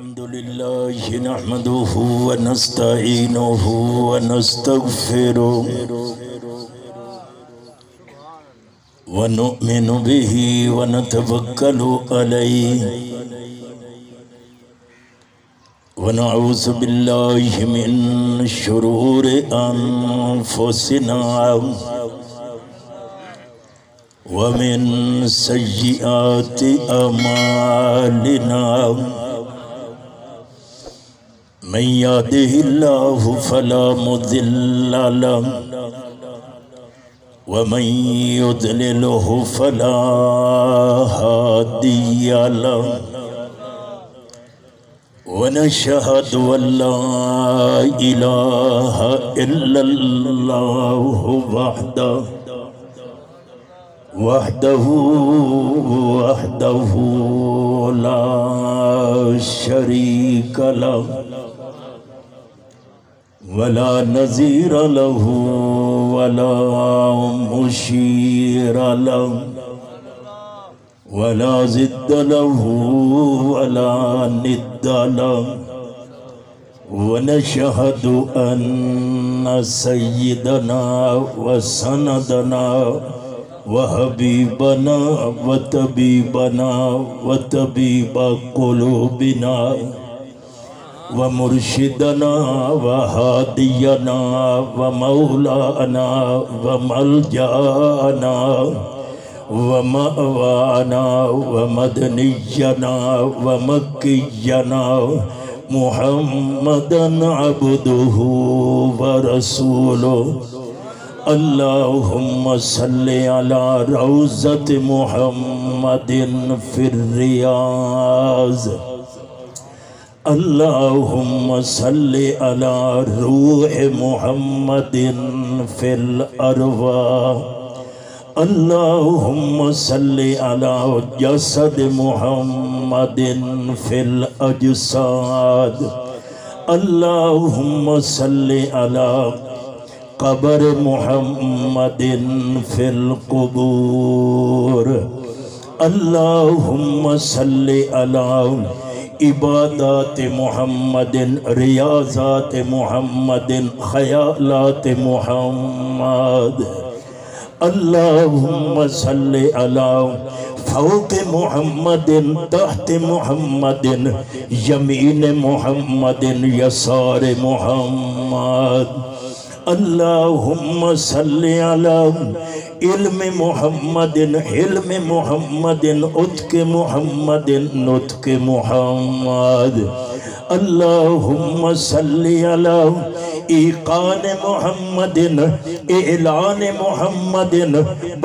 الحمد لله نحمده ونستعينه ونستغفره ونؤمن به ونتوكل عليه ونعوذ بالله من شرور أنفسنا ومن سيئات أعمالنا من يهده الله فلا مضل له ومن يضلله فلا هادي له ونشهد أن لا إله إلا الله وحده لا شريك له ولا نظير له ولا مشير له ولا ضد له ولا ند له ونشهد أن سيدنا وسندنا وحبيبنا وطبيبنا وطبيب قلوبنا ومرشدنا وهادينا ومولانا وملجأنا ومأوانا ومدنينا ومكينا محمدا عبده ورسوله اللهم صل على روضة محمد في الرياض اللهم صل على روح محمد في الأرواح اللهم صل على جسد محمد في الأجساد اللهم صل على قبر محمد في القبور اللهم صل على عبادات محمد ریاضات محمد خیالات محمد اللهم صل على فوق محمد تحت محمد يمين محمد يسار محمد اللهم صل على علم محمد حلم محمد اتق محمد نطق محمد اللهم صل على ایقان محمد اعلان محمد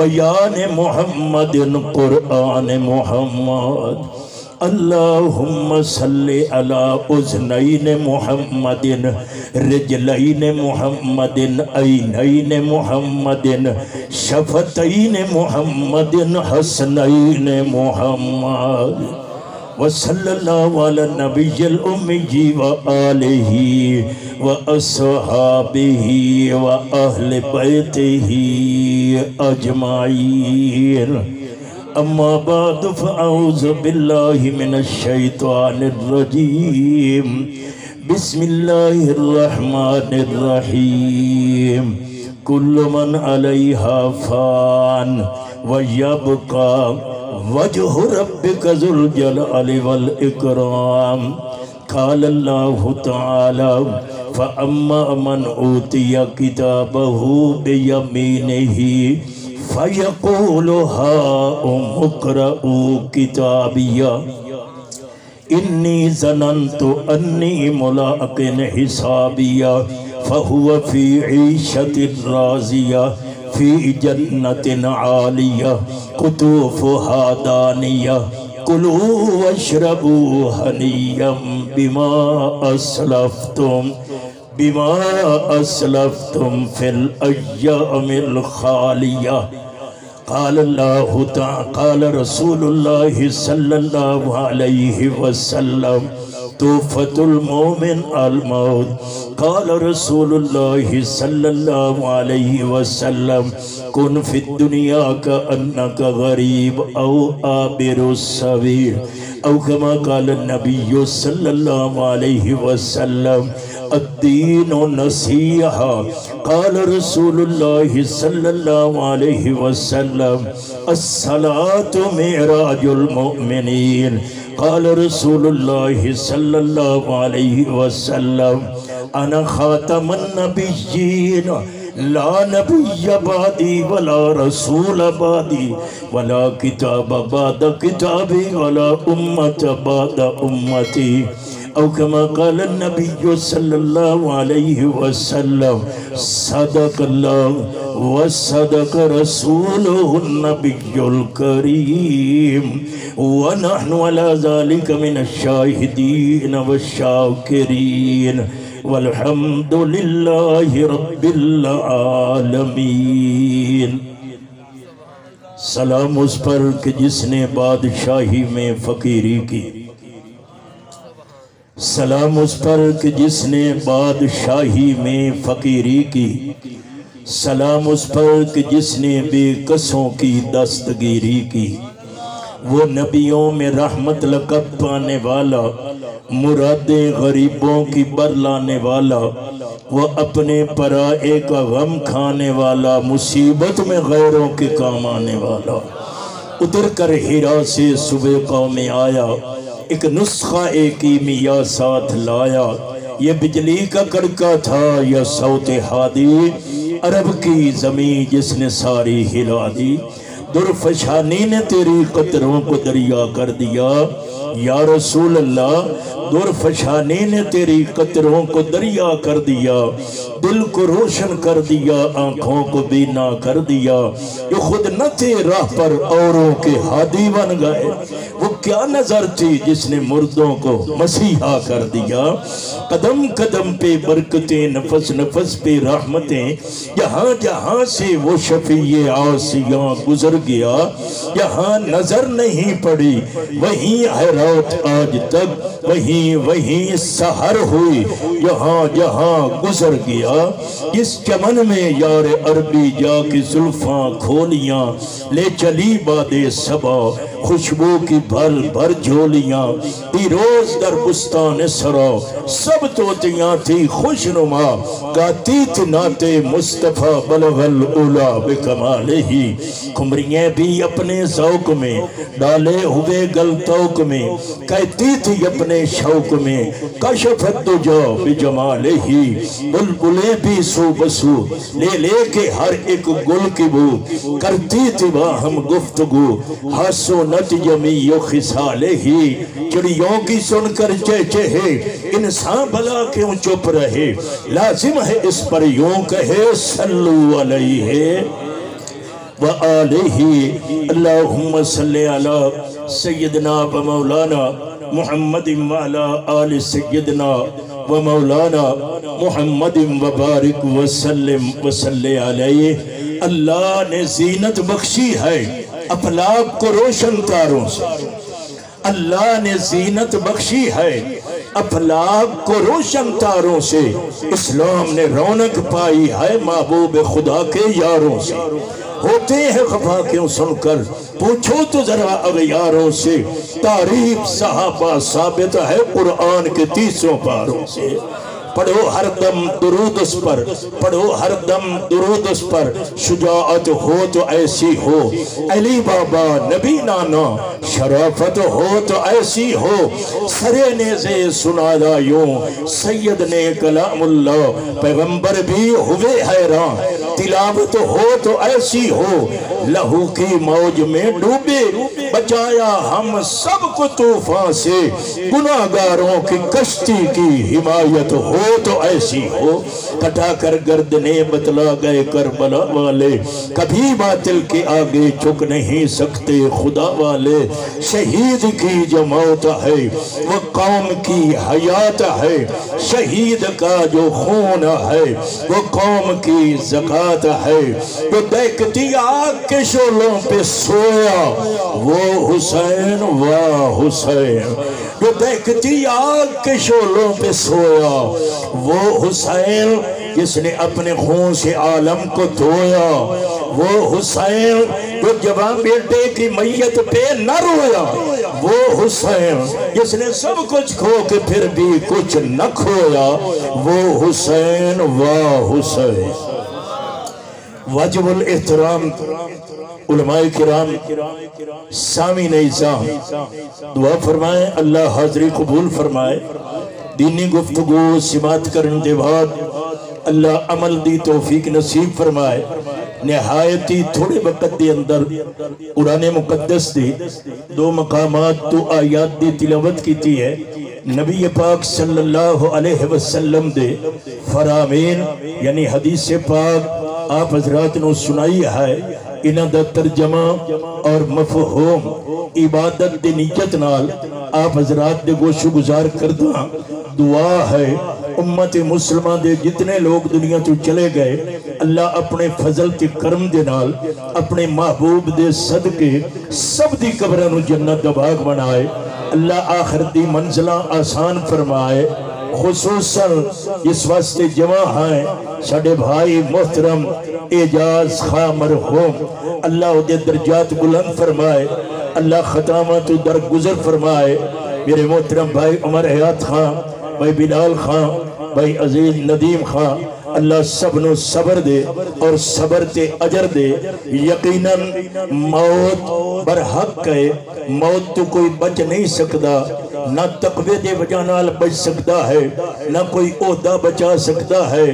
بیان محمد قرآن محمد اللهم صل على اذنین محمد رجلین محمد عینین محمد شفتین محمد حسنین محمد وصلی اللہ علی النبی الأمی وآلہ وأصحابہ وأہل بیتہ اجمعین اما بعد فاعوذ باللہ من الشیطان الرجیم بسم اللہ الرحمن الرحیم کل من علیہا فان ویبقى وجہ ربک ذو الجلال والاکرام قال اللہ تعالی فاما من اوتی کتابہ بیمینہ فَيَقُولُ هَاؤُمُ اقْرَءُوا كِتَابِيَهْ إِنِّي ظَنَنْتُ أَنِّي مُلَاقٍ حِسَابِيَهْ فَهُوَ فِي عِيشَةٍ رَاضِيَةٍ فِي جَنَّةٍ عَالِيَةٍ قُطُوفُهَا دَانِيَةٌ كُلُوا وَاشْرَبُوا هَنِيًّا بما اسلفتم في الايام الخاليه قال الله تعالى قال رسول الله صلى الله عليه وسلم توفة المؤمن الموت قال رسول الله صلى الله عليه وسلم كن في الدنيا كأنك غريب أو عابر السبيل او کما قال النبی صلی اللہ علیہ وسلم الدین نصیحہ قال رسول اللہ صلی اللہ علیہ وسلم الصلاة معراج المؤمنین قال رسول اللہ صلی اللہ علیہ وسلم انا خاتم النبیین لا نبی بعدی ولا رسول بعدی ولا کتاب بعد کتابی ولا امت بعد امتی او کما قال النبی صلی اللہ علیہ وسلم صدق اللہ وصدق رسولہ النبی الکریم ونحن على ذلك من الشاہدین والشاکرین والحمد للہ رب العالمین۔ سلام اس پر کہ جس نے بادشاہی میں فقیری کی، سلام اس پر کہ جس نے بادشاہی میں فقیری کی، سلام اس پر کہ جس نے بے کسوں کی دستگیری کی۔ وہ نبیوں میں رحمت لقب پانے والا، مرادیں غریبوں کی برلانے والا، وہ اپنے پرائے کا غم کھانے والا، مصیبت میں غیروں کے کام آنے والا، اتر کر ہیرا سے صبح قوم میں آیا، ایک نسخہ کیمیا ساتھ لایا، یہ بجلی کا کڑکا تھا یا صوت ہادی، عرب کی زمین جس نے ساری ہلا دی، درفشانی نے تیری قطروں کو دریا کر دیا، یا رسول اللہ درفشانی نے تیری قطروں کو دریا کر دیا، دل کو روشن کر دیا، آنکھوں کو بینا کر دیا، یہ خود نہ تھے راہ پر اوروں کے ہادی بن گئے، وہ کیا نظر تھی جس نے مردوں کو مسیحا کر دیا، قدم قدم پہ برکتیں، نفس نفس پہ رحمتیں، جہاں جہاں سے وہ شفیع عاصیاں گزر گیا، یہاں نظر نہیں پڑی وہیں ہے رات آج تک، وہیں سحر ہوئی یہاں جہاں گزر گیا، اس چمن میں یار عربی جا کے زلفاں کھولیاں، لے چلی باد صبا خوشبو کی بھر بھر جھولیاں، پیروز در بستان سرا سب توتیاں تھی خوش نما، گاتی تھی ناتے مصطفیٰ بلغ العلا بکمالہی، کمریاں بھی اپنے ذوق میں ڈالے ہوئے گلتوک میں، کہتی تھی اپنے شوق میں کشفت دجا بجمالہی، بلبلیں بھی سو بسو لے لے کے ہر ایک گل کی بو، کرتی تھی باہم گفتگو حس و نت جمی و خصالہی، چڑیوں کی سن کر چہچہے انسان بھلا کیوں چپ رہے، لازم ہے اس پر یوں کہے صلو علیہ وآلہ، اللہم صلی علی سیدنا و مولانا محمد وعلا آل سیدنا و مولانا محمد وبارک وسلم وصلی علیہ۔ اللہ نے زینت بخشی ہے افلاک کو روشن تاروں سے، اللہ نے زینت بخشی ہے افلاک کو روشن تاروں سے، اسلام نے رونق پائی ہے محبوب خدا کے یاروں سے، ہوتے ہیں خفا کیوں سن کر پوچھو تو ذرا اغیاروں سے، تعریف صحابہ ثابت ہے قرآن کے 30 پاروں سے، پڑھو ہر دم درود اس پر، پڑھو ہر دم درود اس پر، شجاعت ہو تو ایسی ہو علی بابا نبی نانا، شرافت ہو تو ایسی ہو سرے نیزے سنایا یوں، سید نے کلام اللہ پیغمبر بھی ہوئے حیران، تلاوت ہو تو ایسی ہو لہو کی موج میں ڈوبے، بچایا ہم سب کو طوفان سے، گناہگاروں کی کشتی کی حمایت ہو تو ایسی ہو، کٹا کر گردنے بتلا گئے کربلا والے، کبھی باطل کے آگے جھک نہیں سکتے خدا والے، شہید کی جو موت ہے وہ قوم کی حیات ہے، شہید کا جو خون ہے وہ قوم کی زکاة بات ہے جو دیکھتی آگ کے شعلوں پہ سویا وہ حسین واہ حسین، جو دیکھتی آگ کے شعلوں پہ سویا وہ حسین، جس نے اپنے خون سے عالم کو دھویا وہ حسین، جو جوان بیٹے کی میت پہ نہ رویا وہ حسین، جس نے سب کچھ کھو کے پھر بھی کچھ نہ کھویا وہ حسین واہ حسین۔ واجب الاحترام علماء کرام، سامعین اعزام، دعا فرمائیں اللہ حاضری قبول فرمائے، دینی گفتگو سماعت کرن دے بعد اللہ عمل دی توفیق نصیب فرمائے۔ نہایتی تھوڑے وقت دے اندر قرآن مقدس دی 2 مقامات 2 آیات دی تلاوت کیتی ہے۔ نبی پاک صلی اللہ علیہ وسلم دے فرامین یعنی حدیث پاک آپ حضرات نے سنائی ہے، انہاں دا ترجمہ اور مفہوم عبادت دی نیت نال آپ حضرات دے گوش گزار کردہ دعا ہے امت مسلمہ دے جتنے لوگ دنیا تو چلے گئے اللہ اپنے فضل تے کرم دے نال اپنے محبوب دے صدقے سب دی قبرانو جنت دا باغ بنائے، اللہ آخر دی منزلہ آسان فرمائے۔ خصوصاً اس واسطے جمع ہیں ساڑھے بھائی محترم اعجاز خواہ مرحوم، اللہ دے درجات بلند فرمائے، اللہ خطامات درگزر فرمائے۔ میرے محترم بھائی عمر حیات خان، بھائی بلال خان، بھائی عزیز ندیم خان، اللہ سب نو صبر دے اور صبر تے اجر دے۔ یقیناً موت برحق ہے، موت تو کوئی بچ نہیں سکتا، نہ تقوی دے وجہ نال بچ سکتا ہے، نہ کوئی عہدہ بچا سکتا ہے،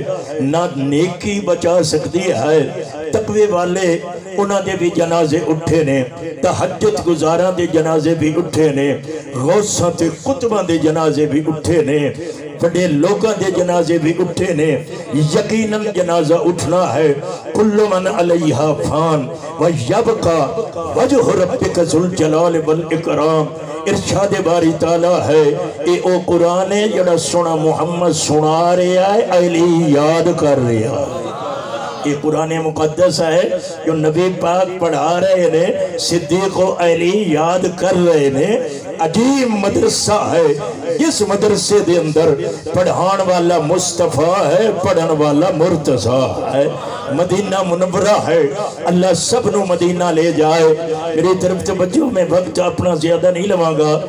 نہ نیکی بچا سکتی ہے۔ تقوی والے انہاں دے بھی جنازے اٹھے نے، تہجد گزاراں دے جنازے بھی اٹھے نے، غوثاں تے قطباں دے جنازے بھی اٹھے نے، بڑے لوگاں دے جنازے بھی اٹھے نے۔ یقیناً جنازہ اٹھنا ہے۔ کل من علیہا فان ویبقا وجہ ربک ذو الجلال والاکرام، ارشاد باری تعالیٰ ہے اے او قرآن ہے جڑا سنا محمد سنا رہا ہے، اہلی یاد کر رہا ہے۔ یہ قرآن مقدس ہے جو نبی پاک پڑھا رہے نے، صدیق و اہلی یاد کر رہے نے۔ عجیب مدرسہ ہے، اس مدرسے دے اندر پڑھان والا مصطفیٰ ہے، پڑھن والا مرتضیٰ ہے، مدینہ منورہ ہے۔ اللہ سب نو مدینہ لے جائے۔ میری طرف توجہ میں وقت اپنا زیادہ نہیں لواں گا،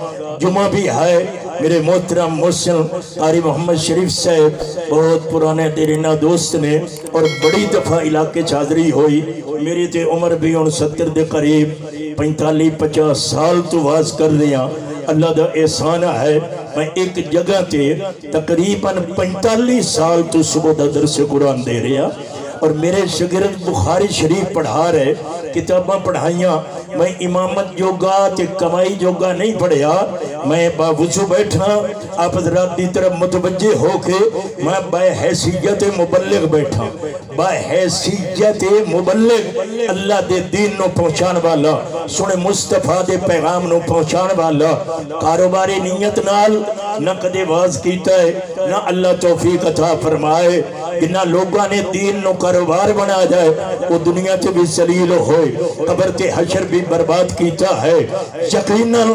جمعہ بھی ہے۔ میرے محترم محسن قاری محمد شریف صاحب بہت پرانے دیرینہ دوست نے اور بڑی دفعہ علاقے چادری ہوئی، میری تے عمر بھی 69 دے قریب 45-50 سال تو واز کر رہا۔ اللہ دا احسان ہے میں ایک جگہ تے تقریباً 45 سال تو صبح دا درس قرآن دے رہا، اور میرے شاگرد بخاری شریف پڑھا رہے، کتاباں پڑھائیاں، میں امامت جوگا تے کمائی جوگا نہیں پڑھیا، میں باوضو بیٹھا، آپ حضرات دی طرف متوجہ ہو کے میں بحیثیت مبلغ بیٹھا، بحیثیت مبلغ، اللہ دے دین نو پہنچان والا، سنے مصطفیٰ دے پیغام نو پہنچان والا، کاروباری نیت نال نہ کدے واز کیتا ہے، نہ اللہ توفیق عطا فرمائے، جنہ لوگاں نے دین نو کاروبار بنا جائے وہ دنیا تے بھی ذلیل ہوئے، قبر تے حشر بھی برباد کیتا ہے۔ یقیناً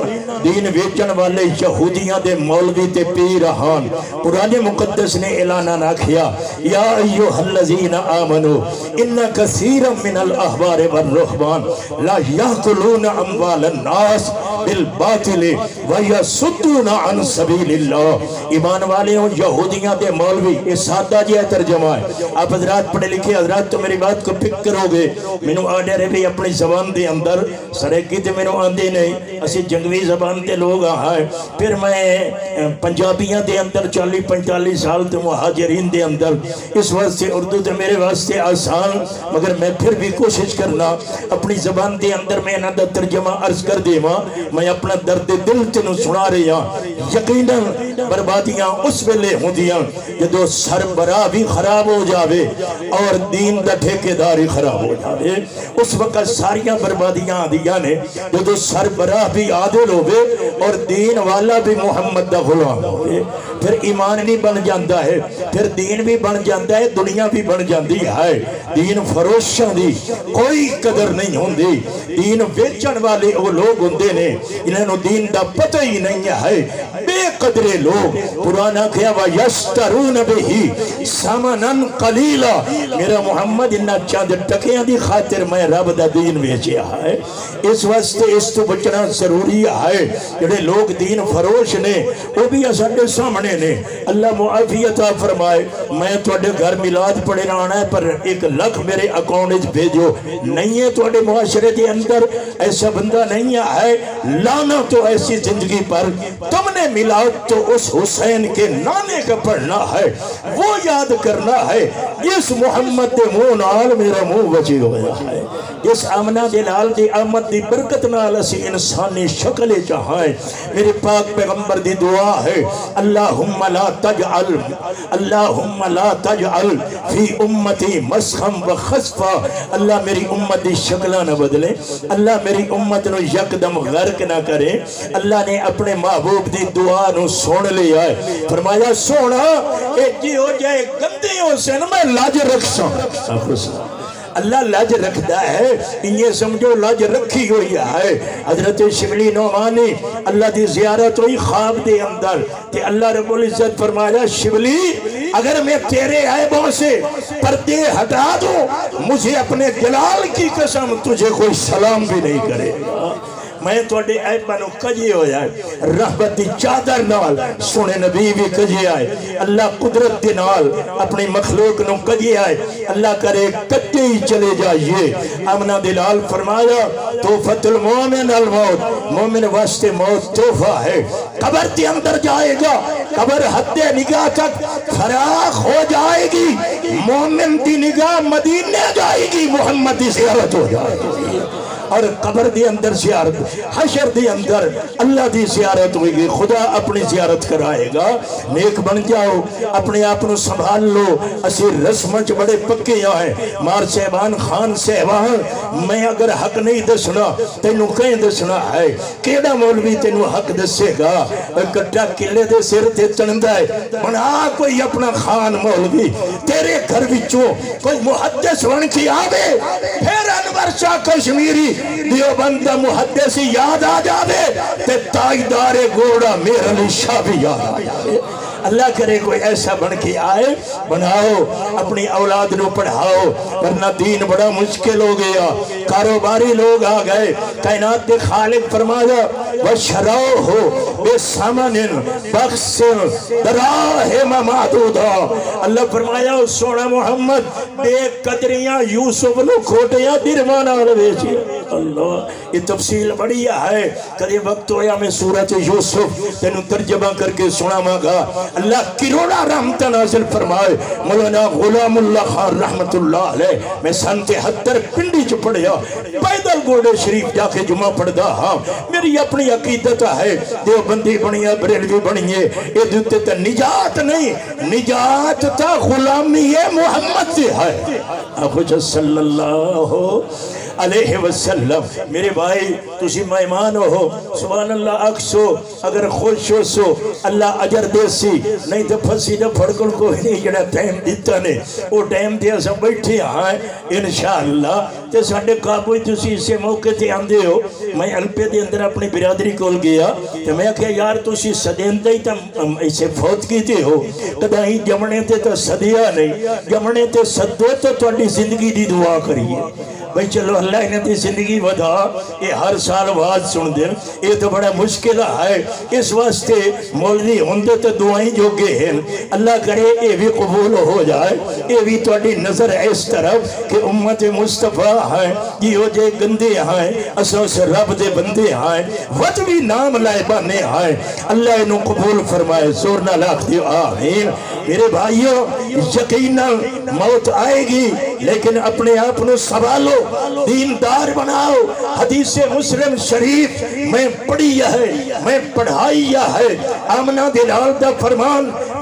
دین ویچن والے یہودیاں دے مولوی تے پیرہان، قرآن مقدس نے اعلانہ نہ کیا، یا ایوہ الذین آمنو ان کثیرا من الاحبار والرہبان لا یاکلون اموال الناس بالباطل ویصدون عن سبیل اللہ۔ ایمان والے ہوں یہودیاں دے مولوی، یہ سادہ جی ترجمہ ہے، آپ حضرات پڑھے لکھے حضرات تو میری بات کو پک کرو گے۔ میں آڈے رہے بھی اپنی زبان دے اندر سرکی تے میں آندے نہیں، اسی جنگوی زبان دے لوگ آئے، پھر میں پنجابیاں دے اندر 40-45 سال تے مہاجرین دے اندر، اس واسطے اردو تے میرے واسطے آسان، مگر میں پھر بھی کوشش کرنا اپنی زبان دے اندر میں نہ دا ترجمہ عرض کر دے ماں، میں اپنا درد دل تنو سنا رہا۔ یقیناً بربادیاں اس ویلے ہوں دیاں جدو سربراہ بھی خراب ہو جاوے اور دین دا ٹھیکیداری خراب ہو جاوے، اس وقت ساریاں بربادیاں آدیاں نے جدو سربراہ بھی عادل ہوئے اور دین والا بھی محمد دا غلام ہوئے پھر ایمان بھی بن جاندہ ہے پھر دین بھی بن جاندہ ہے دنیا بھی بن جاندی ہے دین فروشاں دی کوئی قدر نہیں ہوندی دین ویچن والے وہ لوگ ہوندے نے انہوں دین دا پتہ ہی نہیں ہے بے قدرے لوگ پرانا کیا وَيَشْتَرُونَ بِهِ سَمَنًا قَلِيلًا میرا محمد انہا چاند ٹکیاں دی خاطر میں رب دا دین ویچیا ہے اس واسطے اس تو بچنا ضروری ہے جڑے لوگ دین فروش نے وہ بھی اساڈے سامنے نے اللہ معافیت فرمائے میں تواڈے گھر میلاد پڑھے آنا ہے پر 1 لاکھ میرے اکاؤنٹ وچ بھیجو نہیں ہے تواڈے معاشرے دے اندر ایسا بندہ نہیں ہے لانا تو ایسی زندگی پر تم نے میلاد تو اس حسین کے نانے کا پڑھنا ہے وہ یاد کرنا ہے جس محمد دے منہ نال میرا منہ بچی ہویا ہے جس آمنہ دلال دی آمد دی برکت نال اسی انسانی شکل چاہائیں میرے پاک پیغمبر دی دعا ہے اللہم لا تجعل فی امتی مسخم و خصفا اللہ میری امت دی شکلہ نہ بدلے اللہ میری امت نو یکدم غرق نہ کرے اللہ نے اپنے محبوب دی دعا نو سن لیا ہے فرمایا سونا ایک جی ہو جائے گندیوں سے نا میں لاج رکھساں اللہ لاج رکھتا ہے انہیں سمجھو لاج رکھی ہوئی ہے حضرت شبلی نعمانی اللہ دی زیارت ہوئی خواب دے اندر کہ اللہ رب العزت فرمایا شبلی اگر میں تیرے عیبوں سے پردے ہٹا دوں مجھے اپنے جلال کی قسم تجھے کوئی سلام بھی نہیں کرے گا میں توڑے عیبانو کجی ہو جائے رحمت دی چادر نال سنے نبی بھی کجی آئے اللہ قدرت دی نال اپنی مخلوق نو کجی آئے اللہ کرے کتے ہی چلے جائیے آمنہ دلال فرمایا توفت المومن الموت مومن واسطے موت توفہ ہے قبر دی اندر جائے گا قبر حد نگاہ تک فراغ ہو جائے گی مومن دی نگاہ مدینے جائے گی محمد دی زیارت ہو جائے گی اور قبر دی اندر زیارت حشر دی اندر اللہ دی زیارت ہوئی گی خدا اپنی زیارت کرائے گا نیک بن جاؤ اپنے آپنوں سنبھال لو اسی رسمچ بڑے پکے آئے مار صاحبان خان صاحبان میں اگر حق نہیں دسنا تینوں کہیں دسنا ہے کیڑا مولوی تینوں حق دسے گا کٹا کلے دے سر تے چندہ ہے بنا کوئی اپنا خان مولوی تیرے گھر بچوں کوئی محدث بن کی آوے پھر انور شاہ کشمیری دیوبند محدثی یاد آ جاوے تے تاجدار گوڑا میرے علی شاہ بھی یاد آ جاوے اللہ کرے کوئی ایسا بن کے آئے بناؤ اپنی اولاد نو پڑھاؤ ورنہ دین بڑا مشکل ہو گیا کاروباری لوگ آ گئے کائنات دے خالق فرمایا وَشَرَوْهُ بِسَمَنٍ بَخْسٍ دَرَاهِمَ مَعْدُودًا اللہ فرمایا سونا محمد بے قدریاں یوسف نو کھوٹیاں درمانا رویچی اللہ یہ تفصیل بڑی ہے کدے وقت ہویا میں سورت یوسف تینوں ترجمہ کر کے سنا مانگا اللہ کروڑا رحمت نازل فرمائے مولانا غلام اللہ خان رحمت اللہ علیہ میں سن 73 پنڈی چ پڑھیا پیدل گوڑے شریف جا کے جمعہ پڑھدا ہاں میری اپنی عقیدت ہے دیوبندی بنیا بریلوی بنیے یہ دیتے تا نجات نہیں نجات تا غلامی محمد سے ہے اخوچ صلی اللہ علیہ وسلم میرے بھائی تسی مہمان ہو سبحان اللہ اکسو اگر خوش ہو سو اللہ اجر دے سی نہیں تو پھنسی دا پھڑکل کو نہیں جڑا ٹائم دیتا نے وہ ٹائم دیا سب بیٹھے آئیں انشاءاللہ تے ساڑھے قابوی تسی اسے موقع تے آندے ہو میں الپے دے اندر اپنی برادری کول گیا تے میں کہا یار تسی صدین دے تم اسے فوت کیتے ہو کدا ہی جمنے تے تو صدیہ نہیں جمنے تے صدو تو توڑی زندگی دی دعا کریے بھئی چلو اللہ نے تی زندگی ودا یہ ہر سال واز سن دیں یہ تو بڑا مشکل ہے اس واسطے مولوی ہوندے تو دعائیں جو گے ہیں اللہ کرے یہ بھی قبول ہو جائے یہ بھی توڑی نظر اس طرف کہ امت مصطفیٰ ہیں یہ ہو جائے گندے ہیں اساں سے رب دے بندے ہیں وطوی نام لائے بانے ہیں اللہ انہوں قبول فرمائے زورنا لاکھ دیو آمین میرے بھائیوں یقینا موت آئے گی لیکن اپنے آپنوں سوالو دیندار بناؤ حدیث مسلم شریف میں پڑھی ہے میں پڑھائی ہے آمنہ دلال دا فرمان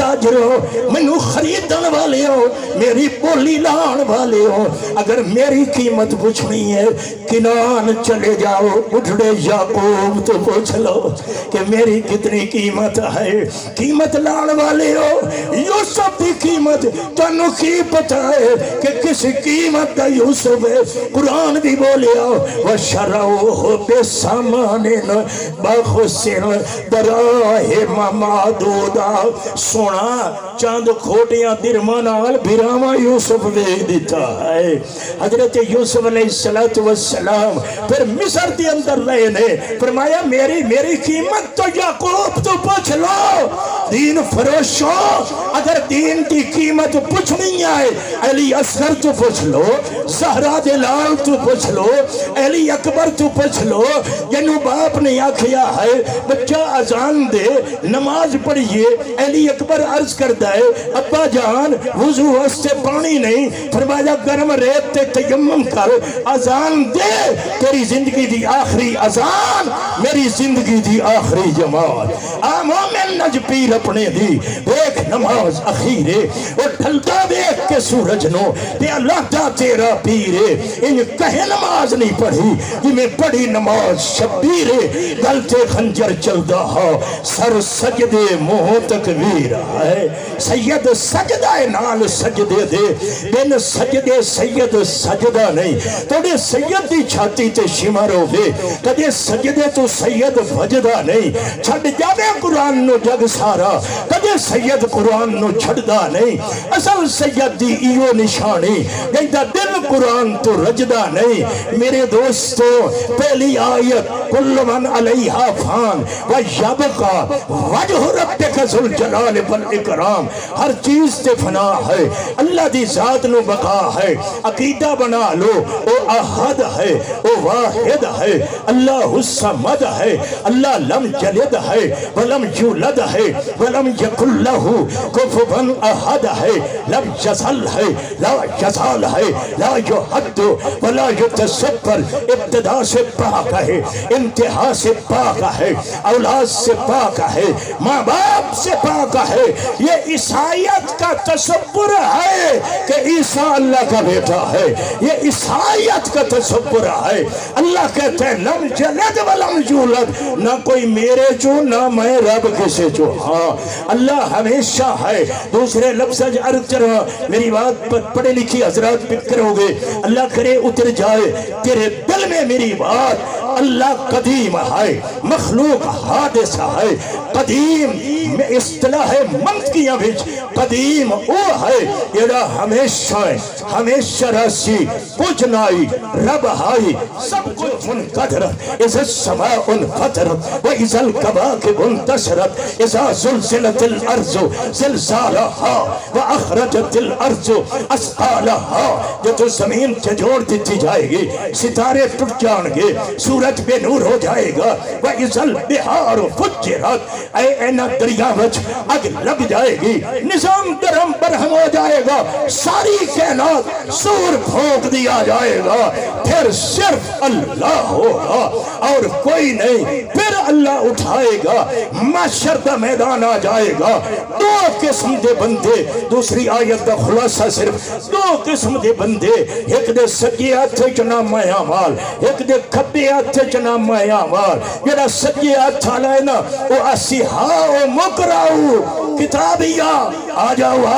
تاجر ہو مینو خریدن والے ہو میری بولی لان والے ہو اگر میری قیمت پوچھنی ہے کنان چلے جاؤ بڑھڑے یعقوب تو پوچھ لو کہ میری کتنی قیمت ہے قیمت لان والے ہو یوسف کی قیمت تنو کی پتہ ہے کہ کس قیمت کا یوسف ہے قرآن بھی بولیا وَشَرَوْهُ بِسَمَنٍ بَخْسٍ دَرَاهِمَ مَعْدُودَةٍ سونا چاند کھوٹیاں درمانال بھراما یوسف بیچ دیتا ہے حضرت یوسف علیہ السلام پھر مصر دی اندر رہے نے فرمایا میری قیمت تو یعقوب تو پوچھ لو دین فروشو اگر دین کی قیمت پوچھنی ہے علی اصغر تو پوچھ لو زہرا دلال تو پوچھ لو علی اکبر تو پوچھ لو جنو باپ نے آکھیا ہے بچہ اذان دے نماز پڑھئے علی اکبر عرض کرتا ہے ابا جان وضو واسطے پانی نہیں فرمایا گرم ریت تے تیمم کر اذان دے تیری زندگی دی آخری اذان میری زندگی دی آخری جماعت مومن نج پیر اپنے دی ایک نماز اخیرے اور ڈھلتا دیکھ کے سورج نو تے اللہ دا تیرا پیرے ان کہے نماز نہیں پڑھی یہ میں پڑھی نماز شبیرے گلتے خنجر چل دا سر سجدے موہ تکبیر ہے سید سجدہ نال سجدے دے بین سجدے سید سجدہ نہیں توڑے سید دی چھاتی تے شمارو دے کدے سجدے تو سید وجدہ نہیں چھڑ جاوے قرآن نو جگ سارا کدے سید قرآن نو چھڑدہ نہیں اصل سید دی ایو نشانی جیدہ دل قرآن تو رجدہ نہیں میرے دوستو پہلی آیت کل من علیہا فان وَيَبْقَى وَجْهُ رَبِّكَ ذُو الْجَلَالِ وَالْإِكْرَامِ ہر چیز تے فنا ہے اللہ دی ذات نو بقا ہے عقیدہ بنا لو او احد ہے او واحد ہے اللہ الصمد ہے اللہ لم جلد ہے ولم یولد ہے ولم یکن لہ کفوا احد ہے لم یزل ہے لا یزال ہے لا یحد ولا یتصور ابتدا سے پاک ہے انتہا سے پاک ہے اولاد سے پاک ہے ماں باپ سے پاک ہے یہ عیسائیت کا تصور ہے کہ عیسیٰ اللہ کا بیٹا ہے یہ عیسائیت کا تصور ہے اللہ کہتے ہیں لم جلد ولم یولد نہ کوئی میرے جو نہ میں رب کسے جو ہاں اللہ ہمیشہ ہے دوسرے لفظ عرض رہا میری بات پڑھے لکھی حضرات فکر ہو گئے اللہ کرے اتر جائے تیرے دل میں میری بات اللہ قدیم ہے مخلوق حادثہ ہے قدیم میں اصطلاح منطقیاں بھیج قدیم او ہے یہ ہمیشہ راسی کچھ نائی رب ہائی سب کچھ منقدرت اذا السماء انفطرت وَإِذَا الْكَوَاكِبُ انتشرت اذا زلزلت الارض زلزالها وَأَخْرَجَتِ الارض اثقالها جو تو زمین جھجوڑ دیتی جائے گی ستارے ٹوٹ جان گے سورج بے نور ہو جائے گا وَإِذَا الْبِحَارُ فُجِّرَتْ اینا دریا وچ اگ لگ جائے گی نظام درم برہم ہو جائے گا ساری کائنات سور پھونک دیا جائے گا پھر صرف اللہ ہوگا اور کوئی نہیں پھر اللہ اٹھائے گا محشر دا میدان آ جائے گا دو قسم دے بندے دوسری آیت دا خلاصہ صرف دو قسم دے بندے ایک دے سجے ہاتھے چنا مایا مال ایک دے کھبے ہاتھے چنا مایا مال جڑا سجے ہاتھا لائے نا وہ اسیحا و مکراؤ کتابیا آ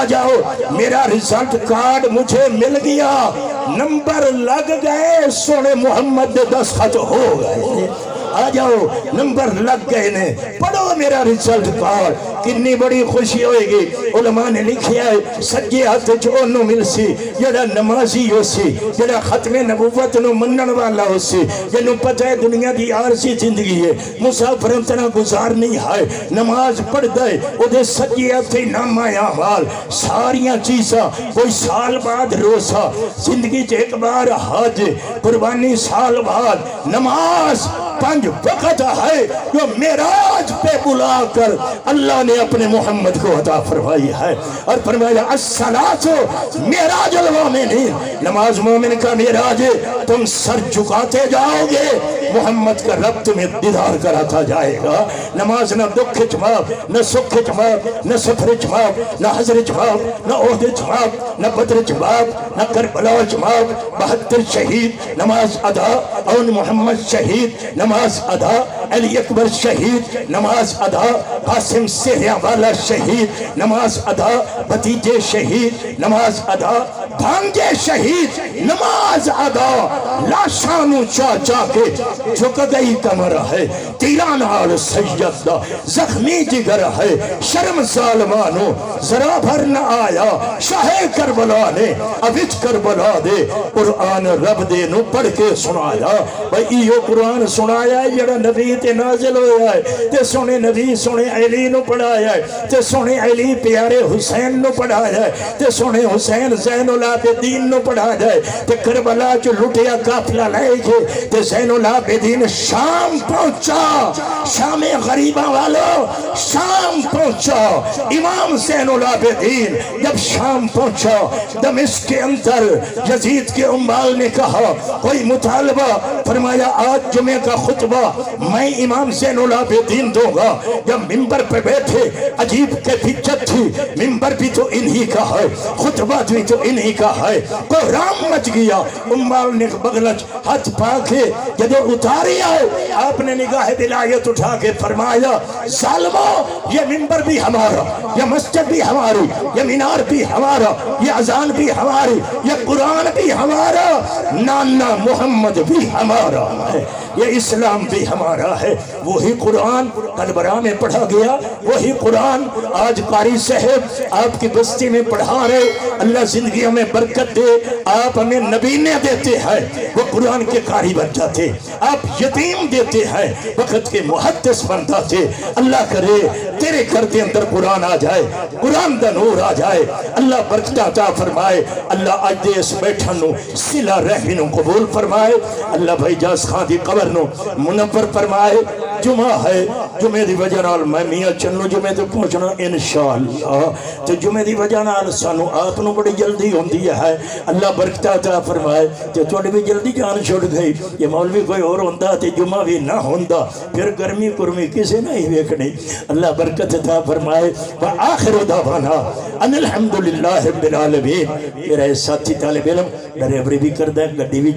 جاؤ میرا رزلٹ کارڈ مجھے مل گیا نمبر لگ گئے سونے محمد دے 10 خط ہو گئے آ جاؤ نمبر لگ گئے نے پڑھو میرا رزلٹ کارڈ کتنی بڑی خوشی ہوئے گی علماء نے لکھیا ہے سجے ہاتھ چونو مل سی جڑا نمازی ہو سی جڑا ختم نبوت نو منن والا ہو سی جنہوں پتہ ہے دنیا دی عارضی زندگی ہے مسافر طرح گزارنی ہے نماز پڑھ دے او دے سجے ہاتھ نام آیا مال ساریاں چیزاں کوئی سال بعد روزہ زندگی ایک بار حج قربانی سال بعد نماز پانچ وقت ہے جو معراج پہ بلا کر اللہ نے اپنے محمد کو عطا فرمائی ہے، اور فرمایا الصلاۃ معراج المومنین، نماز مومن کا معراج ہے، تم سر جھکاتے جاؤ گے محمد کا رب تمہیں دیدار کراتا جائے گا۔ نماز نہ دکھ چماپ، نہ سکھ چماپ، نہ سفر چماپ، نہ حضر چماپ، نہ عہد چماپ، نہ بدر چماپ، نہ کربلا چماپ، 72 شہید نماز ادا، اون محمد شہید نماز ادا، علی اکبر شہید نماز ادا، قاسم سہریاں والا شہید نماز ادا، بھتیجے شہید نماز ادا، بھانجے شہید نماز ادا، لاشانو چاچا کے جھک گئی کمر ہے، تیران آل سجدہ زخمی جگر ہے، شرم ظالمانو ذرا بھر نہ آیا، شاہ کربلا نے ابچ کربلا دے قرآن رب دے نو پڑھ کے سنایا۔ بھائی یہ قرآن سنایا ہے جڑا نبی تے نازل ہویا ہے، تے سونے نبی سونے علی نو پڑھایا ہے، تے سونے علی پیارے حسین نو پڑھایا ہے، تے سونے حسین زین العابدین نو پڑھایا ہے، تے کربلا جو لٹیا قافلہ لائے گے، تے زین العابدین شام پہنچا، شام غریبہ والو شام پہنچا، امام زین العابدین جب شام پہنچا دمشق کے اندر یزید کے عمال نے کہا کوئی مطالبہ، فرمایا آج جمعہ کا خطبہ میں امام زین العابدین دوں گا۔ جب منبر پہ بیٹھے عجیب کیفیت تھی، منبر بھی تو انہی کا ہے، خطبہ بھی تو انہی کا ہے، کوہرام مچ گیا، عمال نے بغلچ ہاتھ پاکے جدو اتاری آئے، آپ نے نگاہ ولایت اٹھا کے فرمایا ظالمو یہ منبر بھی ہمارا، یہ مسجد بھی ہماری، یہ مینار بھی ہمارا، یہ اذان بھی ہماری، یہ قرآن بھی ہمارا، نانا محمد بھی ہمارا ہے، یہ اسلام بھی ہمارا ہے۔ وہی قرآن کلبرا میں پڑھا گیا، وہی قرآن آج قاری صاحب آپ کی بستی میں پڑھا رہے، اللہ زندگیوں میں برکت دے، آپ ہمیں نبینے دیتے ہیں وہ قرآن کے قاری بن جاتے، آپ یتیم دیتے ہیں وقت کے محدث بن جاتے۔ اللہ کرے تیرے گھر کے اندر قرآن آ جائے، قرآن دا نور آ جائے، اللہ برکت عطا فرمائے، اللہ آج دے اس بیٹھن نو صلہ رحمی نو قبول فرمائے، اللہ بھائی جاس خان دی قبر نو منور فرمائے۔ جمعہ ہے، جمعہ دی وجہ نال میں میاں چنو جمعہ تے پہنچنا انشاءاللہ، تو جمعہ دی وجہ نال سانو آپ نو بڑی جلدی ہوندی ہے، اللہ برکت عطا فرمائے۔ تے تواڈی بھی جلدی جان چھوڑ گئی، یہ مولوی کوئی اور ہوندا تے جمعہ بھی نہ ہوندا، پھر گرمی کرمی کسے نہیں ویکھنی، اللہ برکت عطا فرمائے۔ وآخر دعوانا ان الحمدللہ رب العالمین۔ میرا ساتھی طالب علم ڈرائیوری بھی کردا ہے، گڈی بھی